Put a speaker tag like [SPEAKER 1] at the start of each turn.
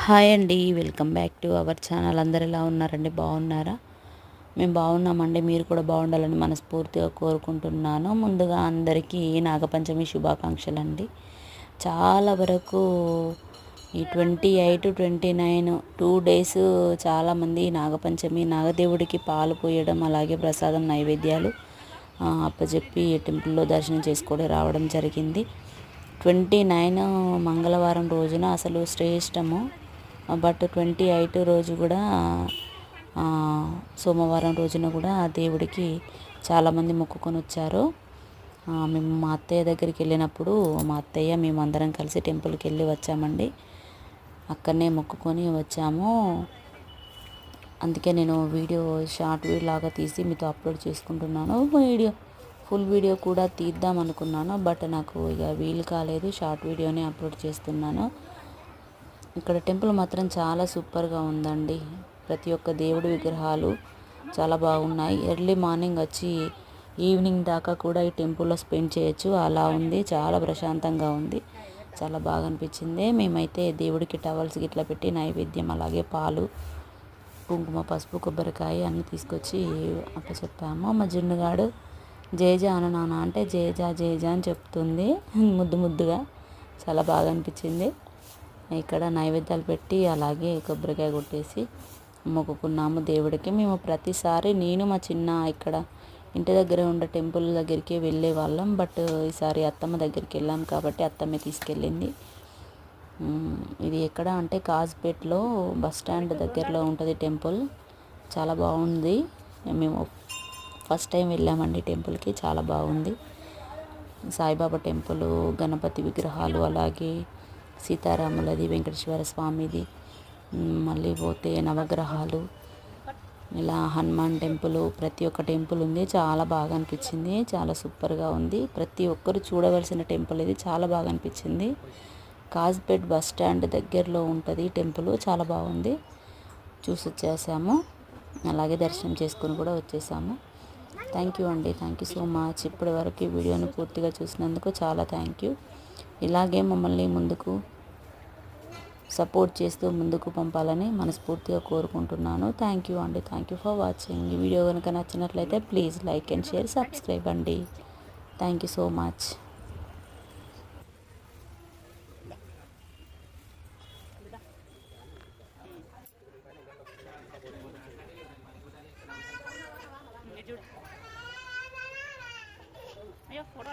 [SPEAKER 1] Hi అండి, welcome back to our channel. అందరు ఎలా ఉన్నారండి? బాగున్నారా? మేము బాగున్నామండి. మీరు కూడా బాగుండాలని మనస్ఫూర్తిగా కోరుకుంటున్నాను. ముందుగా అందరికీ నాగపంచమి శుభాకాంక్షలు అండి. చాలా వరకు ఈ 28, 29 2 days చాలామంది నాగపంచమి నాగదేవుడికి పాలు పోయడం, అలాగే ప్రసాదం నైవేద్యాలు అప్పచెప్పి టెంపుల్లో దర్శనం చేసుకొని రావడం జరిగింది. 29 మంగళవారం రోజున అసలు శ్రేష్టము. బట్ 28 రోజు కూడా సోమవారం రోజున కూడా దేవుడికి చాలామంది మొక్కుకొని వచ్చారు. మేము మా అత్తయ్య దగ్గరికి వెళ్ళినప్పుడు మా అత్తయ్య మేమందరం కలిసి టెంపుల్కి వెళ్ళి వచ్చామండి. అక్కడనే మొక్కుకొని వచ్చాము. అందుకే నేను షార్ట్ వీడియో లాగా తీసి మీతో అప్లోడ్ చేసుకుంటున్నాను. ఫుల్ వీడియో కూడా తీద్దాం అనుకున్నాను, బట్ నాకు ఇక వీలు కాలేదు. షార్ట్ వీడియోనే అప్లోడ్ చేస్తున్నాను. ఇక్కడ టెంపుల్ మాత్రం చాలా సూపర్గా ఉందండి. ప్రతి ఒక్క దేవుడి విగ్రహాలు చాలా బాగున్నాయి. ఎర్లీ మార్నింగ్ వచ్చి ఈవినింగ్ దాకా కూడా ఈ టెంపుల్లో స్పెండ్ చేయొచ్చు, అలా ఉంది. చాలా ప్రశాంతంగా ఉంది, చాలా బాగా అనిపించింది. మేమైతే దేవుడికి టవల్స్ గిట్లా పెట్టి నైవేద్యం, అలాగే పాలు, కుంకుమ, పసుపు, కొబ్బరికాయ అన్నీ తీసుకొచ్చి అప్పచెప్పాము. మా జున్నుగాడు జేజా అను నాన్న అంటే జేజా జేజా అని చెప్తుంది ముద్దుగా. చాలా బాగా అనిపించింది. ఇక్కడ నైవేద్యాలు పెట్టి అలాగే కొబ్బరికాయ కొట్టేసి మొక్కుకున్నాము దేవుడికి. మేము ప్రతిసారి నేను మా చిన్న ఇక్కడ ఇంటి దగ్గర ఉండే టెంపుల్ దగ్గరికి వెళ్ళే వాళ్ళం, బట్ ఈసారి అత్తమ్మ దగ్గరికి వెళ్ళాం కాబట్టి అత్తమ్మే తీసుకెళ్ళింది. ఇది ఎక్కడ అంటే కాజ్పేట్లో బస్ స్టాండ్ దగ్గరలో ఉంటుంది టెంపుల్. చాలా బాగుంది. మేము ఫస్ట్ టైం వెళ్ళామండి టెంపుల్కి, చాలా బాగుంది. సాయిబాబా టెంపుల్, గణపతి విగ్రహాలు, అలాగే సీతారాములది, వెంకటేశ్వర స్వామిది, మళ్ళీ పోతే నవగ్రహాలు, ఇలా హనుమాన్ టెంపుల్, ప్రతి ఒక్క టెంపుల్ ఉంది. చాలా బాగా అనిపించింది, చాలా సూపర్గా ఉంది. ప్రతి ఒక్కరు చూడవలసిన టెంపుల్ ఇది, చాలా బాగా అనిపించింది. కాజ్పేట్ బస్ స్టాండ్ దగ్గరలో ఉంటుంది టెంపుల్, చాలా బాగుంది. చూసి వచ్చేసాము, అలాగే దర్శనం చేసుకుని కూడా వచ్చేసాము. థ్యాంక్ యూ అండి, థ్యాంక్ యూ సో మచ్. ఇప్పటి వరకు ఈ వీడియోని పూర్తిగా చూసినందుకు చాలా థ్యాంక్ యూ. ఇలాగే మమ్మల్ని ముందుకు సపోర్ట్ చేస్తూ ముందుకు పంపాలని మనస్ఫూర్తిగా కోరుకుంటున్నాను. థ్యాంక్ యూ అండి, థ్యాంక్ యూ ఫర్ వాచింగ్. ఈ వీడియో కనుక నచ్చినట్లయితే please like and share, subscribe అండి. Thank you so much. అయ్యో ఫోటో